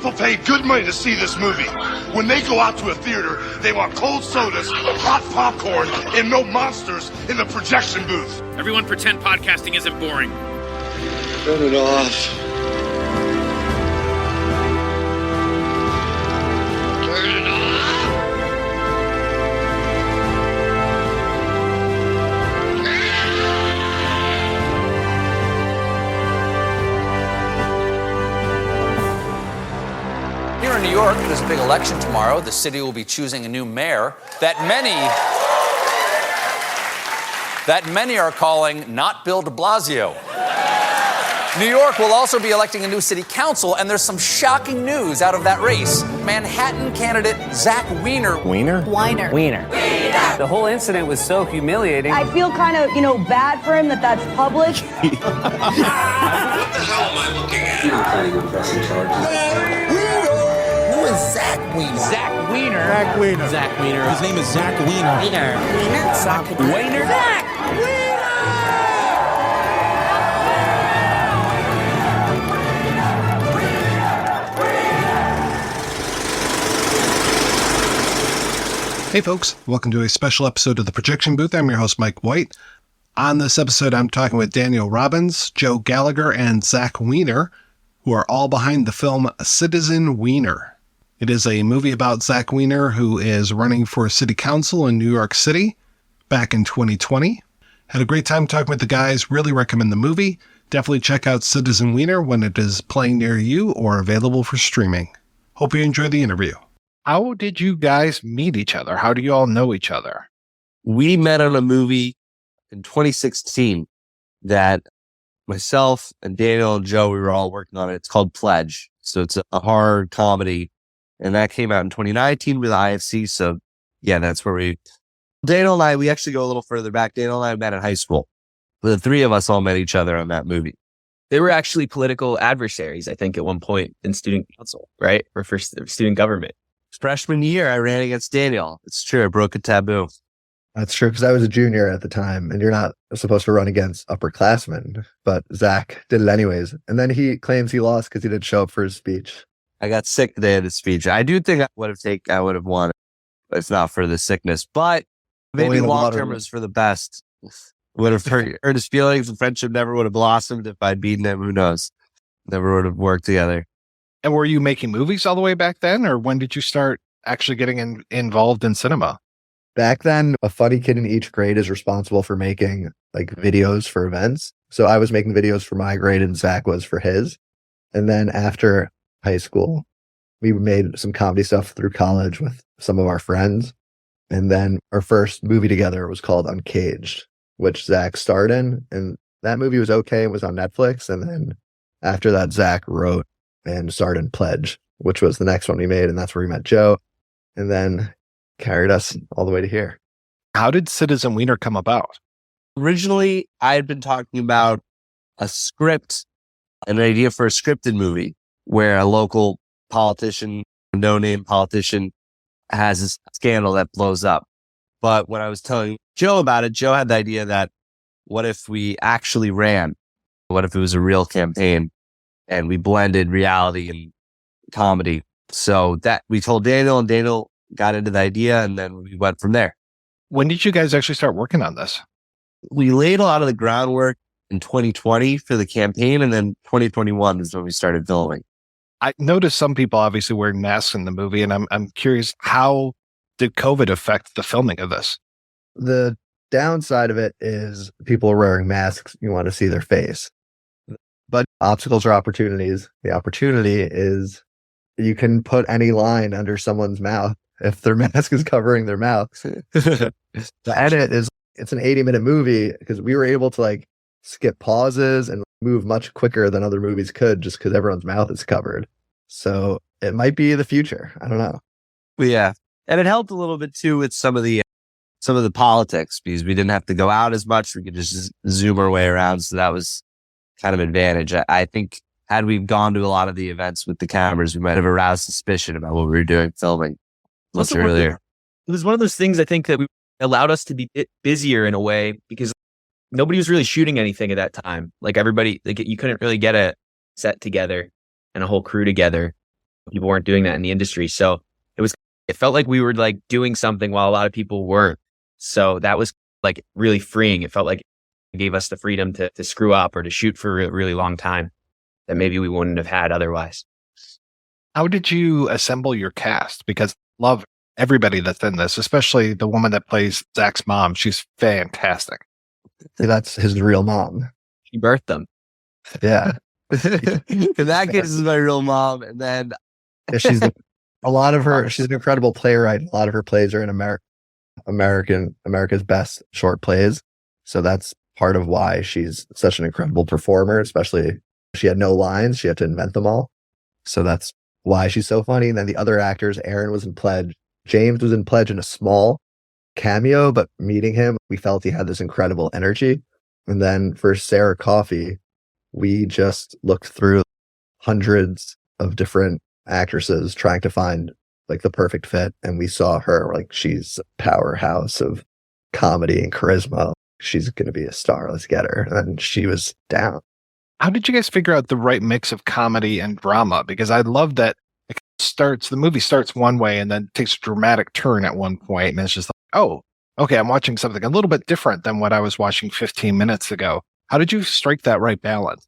People pay good money to see this movie. When they go out to a theater, they want cold sodas, hot popcorn, and no monsters in the projection booth. Everyone pretend podcasting isn't boring. Turn it off. Turn it off. Here in New York, there's a big election tomorrow. The city will be choosing a new mayor that many are calling not Bill de Blasio. New York will also be electing a new city council, and there's some shocking news out of that race. Manhattan candidate Zach Weiner. Weiner. The whole incident was so humiliating. I feel kind of, bad for him that's public. What the hell am I looking at? I'm planning on pressing charges. Who is Zach Weiner? Zach Weiner. Zach Weiner. Zach Weiner. His name is Zach Weiner. Weiner? Zach Weiner. Zach Weiner! Hey folks, welcome to a special episode of The Projection Booth. I'm your host, Mike White. On this episode, I'm talking with Daniel Robbins, Joe Gallagher, and Zach Weiner, who are all behind the film Citizen Weiner. It is a movie about Zach Weiner, who is running for city council in New York City back in 2020. Had a great time talking with the guys, really recommend the movie. Definitely check out Citizen Weiner when it is playing near you or available for streaming. Hope you enjoy the interview. How did you guys meet each other? How do you all know each other? We met on a movie in 2016 that myself and Daniel and Joe, we were all working on it. It's called Pledge. So it's a horror comedy. And that came out in 2019 with IFC. So yeah, that's where Daniel and I, we actually go a little further back. Daniel and I met in high school. The three of us all met each other on that movie. They were actually political adversaries, I think, at one point in student council, right? Or for student government. Freshman year, I ran against Daniel. It's true. I broke a taboo. That's true, because I was a junior at the time, and you're not supposed to run against upperclassmen, but Zach did it anyways. And then he claims he lost because he didn't show up for his speech. I got sick the day of the speech. I do think I would have won if not for the sickness, but maybe long term was for the best. Would have hurt his feelings, and friendship never would have blossomed if I'd beaten him. Who knows? Never would have worked together. And were you making movies all the way back then, or when did you start actually getting involved in cinema? Back then, a funny kid in each grade is responsible for making videos for events. So I was making videos for my grade and Zach was for his. And then after high school, we made some comedy stuff through college with some of our friends. And then our first movie together was called Uncaged, which Zach starred in. And that movie was okay. It was on Netflix. And then after that, Zach wrote and starred in Pledge, which was the next one we made. And that's where we met Joe. And then carried us all the way to here. How did Citizen Weiner come about? Originally, I had been talking about a script, an idea for a scripted movie where a local politician, no-name politician, has a scandal that blows up. But when I was telling Joe about it, Joe had the idea that what if we actually ran? What if it was a real campaign and we blended reality and comedy? So that we told Daniel, and Daniel got into the idea, and then we went from there. When did you guys actually start working on this? We laid a lot of the groundwork in 2020 for the campaign, and then 2021 is when we started filming. I noticed some people obviously wearing masks in the movie, and I'm curious, how did COVID affect the filming of this? The downside of it is people are wearing masks. You want to see their face. But obstacles are opportunities. The opportunity is you can put any line under someone's mouth if their mask is covering their mouth. The edit is, it's an 80-minute movie because we were able to skip pauses and move much quicker than other movies could just because everyone's mouth is covered. So it might be the future. I don't know. Yeah. And it helped a little bit too with some of the politics because we didn't have to go out as much. We could just zoom our way around. So that was kind of an advantage. I think had we gone to a lot of the events with the cameras, we might have aroused suspicion about what we were doing filming much earlier. It was one of those things I think that allowed us to be busier in a way because nobody was really shooting anything at that time. Everybody, you couldn't really get a set together and a whole crew together. People weren't doing that in the industry. So it felt like we were like doing something while a lot of people weren't. So that was like really freeing. It felt like it gave us the freedom to screw up or to shoot for a really long time that maybe we wouldn't have had otherwise. How did you assemble your cast? Because I love everybody that's in this, especially the woman that plays Zach's mom. She's fantastic. That's his real mom. She birthed them. Yeah. In that case, is my real mom. And then Yeah, she's an incredible playwright. A lot of her plays are in America's best short plays. So that's part of why she's such an incredible performer, especially she had no lines. She had to invent them all. So that's why she's so funny. And then the other actors, Aaron was in Pledge. James was in Pledge in a small cameo, but meeting him, we felt he had this incredible energy. And then for Sarah Coffey, we just looked through hundreds of different actresses trying to find like the perfect fit. And we saw her, like, she's a powerhouse of comedy and charisma. She's going to be a star. Let's get her. And she was down. How did you guys figure out the right mix of comedy and drama? Because I love that the movie starts one way and then takes a dramatic turn at one point, and it's just like, oh, okay, I'm watching something a little bit different than what I was watching 15 minutes ago. How did you strike that right balance?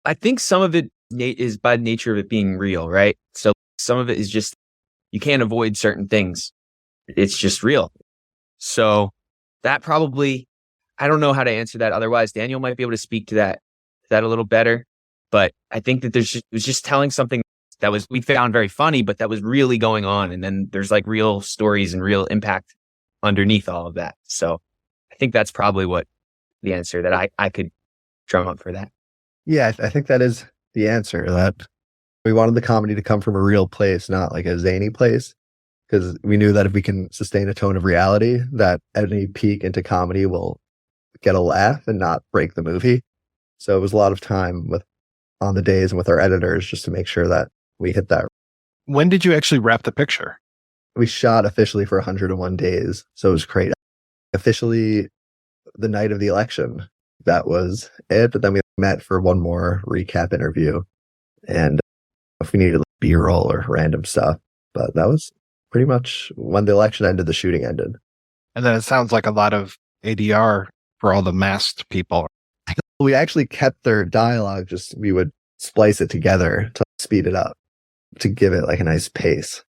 I think some of it is by nature of it being real, right? So some of it is just, you can't avoid certain things. It's just real. So that probably, I don't know how to answer that. Otherwise, Daniel might be able to speak to that a little better. But I think that it was just telling something that we found very funny, but that was really going on. And then there's like real stories and real impact underneath all of that. So I think that's probably what the answer that I could drum up for that. Yeah, I think that is the answer, that we wanted the comedy to come from a real place, not like a zany place, because we knew that if we can sustain a tone of reality, that any peak into comedy will get a laugh and not break the movie. So it was a lot of time on the days and with our editors just to make sure that we hit that. When did you actually wrap the picture? We shot officially for 101 days. So it was great. Officially the night of the election. That was it. But then we met for one more recap interview. And if we needed B-roll or random stuff. But that was pretty much when the election ended, the shooting ended. And then it sounds like a lot of ADR for all the masked people. We actually kept their dialogue, just we would splice it together to speed it up, to give it like a nice pace.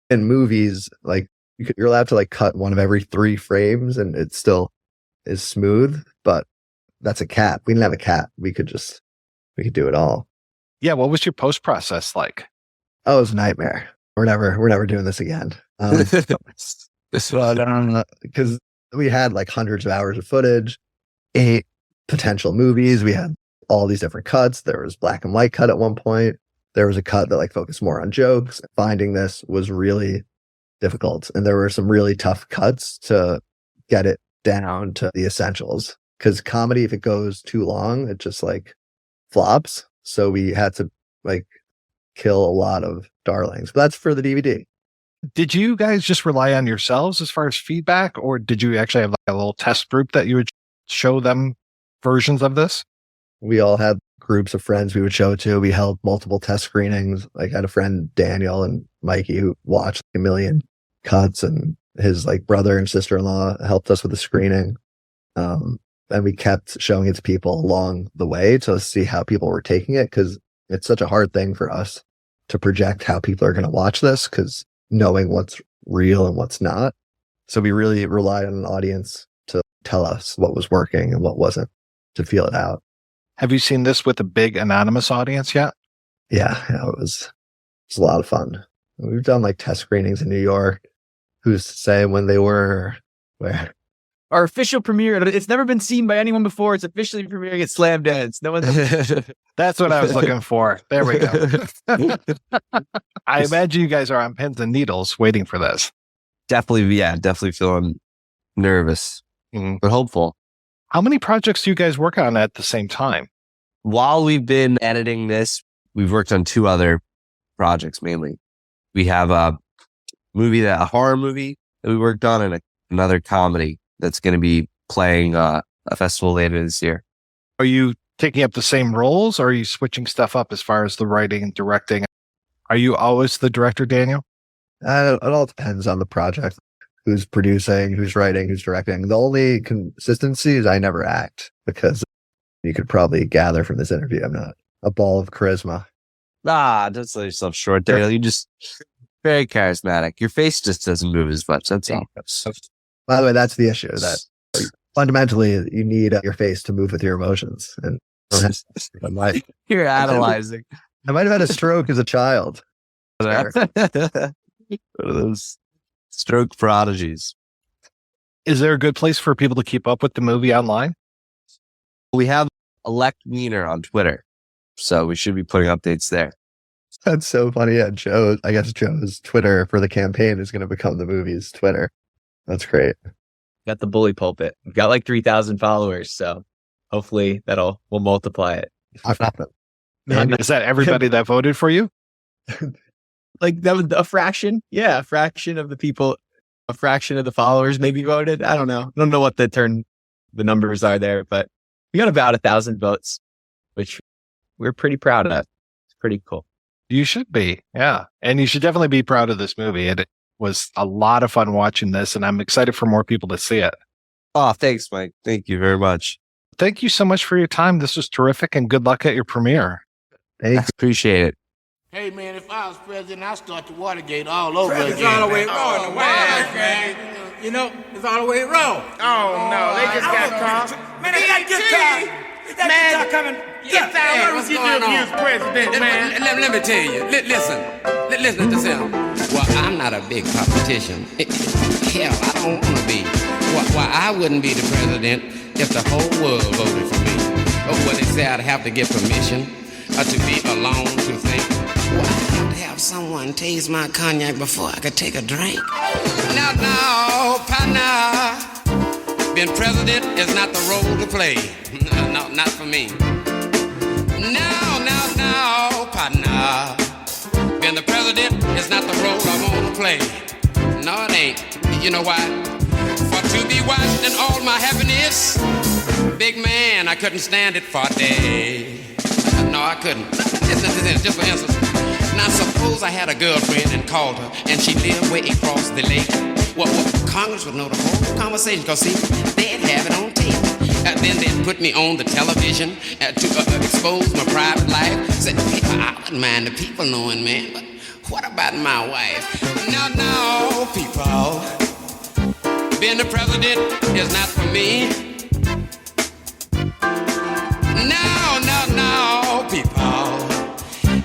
In movies, like you're allowed to like cut one of every 3 frames and it still is smooth, but that's a cap. We didn't have a cap. We could do it all. Yeah. What was your post process like? Oh, it was a nightmare. We're never doing this again. Because we had like hundreds of hours of footage, 8 potential movies. We had all these different cuts. There was black and white cut at one point. There was a cut that like focused more on jokes. Finding this was really difficult. And there were some really tough cuts to get it down to the essentials. Because comedy, if it goes too long, it just like flops. So we had to like kill a lot of darlings. But that's for the DVD. Did you guys just rely on yourselves as far as feedback? Or did you actually have like a little test group that you would show them versions of this? We all had groups of friends we would show it to. We held multiple test screenings. Like I had a friend, Daniel and Mikey, who watched a million cuts, and his like brother and sister-in-law helped us with the screening. And we kept showing it to people along the way to see how people were taking it, because it's such a hard thing for us to project how people are going to watch this, because knowing what's real and what's not. So we really relied on an audience to tell us what was working and what wasn't, to feel it out. Have you seen this with a big anonymous audience yet? Yeah, it was a lot of fun. We've done like test screenings in New York. Who's to say when they were, where? Our official premiere, it's never been seen by anyone before. It's officially premiering at Slamdance. No one's... That's what I was looking for. There we go. I imagine you guys are on pins and needles waiting for this. Definitely feeling nervous, but hopeful. How many projects do you guys work on at the same time? While we've been editing this, we've worked on 2 other projects mainly. We have a horror movie that we worked on, and another comedy that's going to be playing a festival later this year. Are you taking up the same roles, or are you switching stuff up as far as the writing and directing? Are you always the director, Daniel? It all depends on the project. Who's producing, who's writing, who's directing. The only consistency is I never act, because you could probably gather from this interview, I'm not a ball of charisma. Don't sell yourself short, Daniel. You just very charismatic. Your face just doesn't move as much. That's all. By the way, that's the issue. That fundamentally, you need your face to move with your emotions. And You're analyzing. I might have had a stroke as a child. One of those stroke prodigies. Is there a good place for people to keep up with the movie online? We have Elect Weiner on Twitter, so we should be putting updates there. That's so funny. Yeah, I guess Joe's Twitter for the campaign is going to become the movie's Twitter. That's great. Got the bully pulpit. We've got like 3,000 followers, so hopefully we'll multiply it. I've not been. And is that everybody that voted for you? Like that was a fraction. Yeah, a fraction of the people, a fraction of the followers maybe voted. I don't know. I don't know what the numbers are there, but we got about 1,000 votes, which we're pretty proud of. It's pretty cool. You should be. Yeah. And you should definitely be proud of this movie. It was a lot of fun watching this, and I'm excited for more people to see it. Oh, thanks, Mike. Thank you very much. Thank you so much for your time. This was terrific, and good luck at your premiere. Thanks. Appreciate it. Hey, man, if I was president, I'd start the Watergate all over again. It's all the way wrong in the Watergate. You know, it's all the way wrong. Oh, no, they just got caught. Man, they got guitar. That guitar coming. Get down. What would you do if you was president, man? Let me tell you. Listen to this here. Well, I'm not a big politician. Hell, I don't want to be. Why, I wouldn't be the president if the whole world voted for me. Oh, well, they say I'd have to get permission to be alone to think. Well, I'd have to have someone taste my cognac before I could take a drink. No, partner. Being president is not the role to play. No, not for me. No, partner. Being the president is not the role I want to play. No, it ain't. You know why? For to be watched in all my happiness, big man, I couldn't stand it for a day. No, I couldn't. Listen to this, just for instance. Now, suppose I had a girlfriend and called her, and she lived way across the lake. Well, Congress would know the whole conversation, because, see, they'd have it on tape. Then they'd put me on the television to expose my private life. Said, I wouldn't mind the people knowing, man, but what about my wife? No, people. Being the president is not for me. No, people.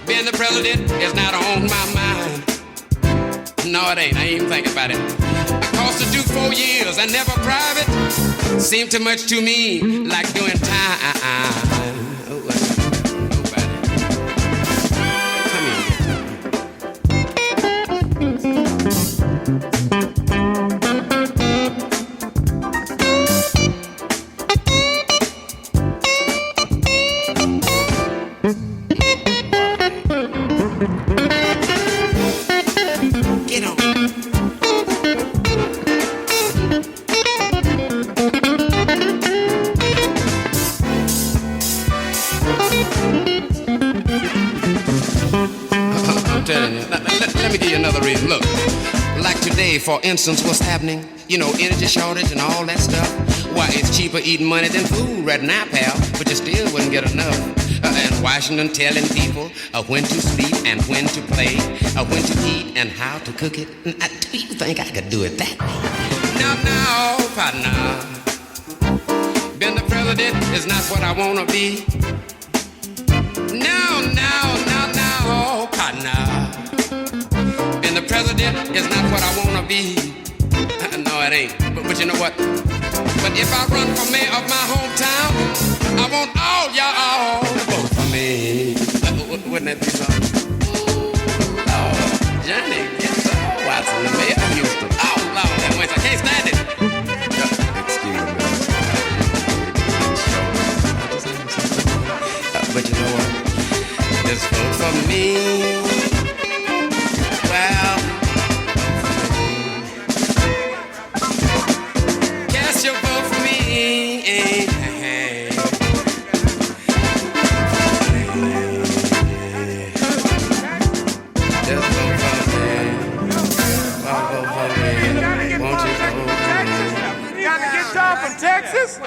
Being the president is not on my mind. No, it ain't. I ain't even thinking about it. Because to do 4 years and never private seemed too much to me, like doing time. For instance, what's happening? You know, energy shortage and all that stuff. Why, it's cheaper eating money than food right now, pal, but you still wouldn't get enough. And Washington telling people when to sleep and when to play, when to eat and how to cook it. Do you think I could do it that way? No, partner. Being the president is not what I want to be. No, partner. Being the president is not what I want to be. No, it ain't. But you know what? But if I run for mayor of my hometown, I want all y'all to vote for me. Wouldn't that be something? Oh, Johnny gets all Watson, the mayor of Houston. Oh, Lord, that way I can't stand it. Excuse me. But you know what? Just vote for me. Well, cast your vote for me. from Texas?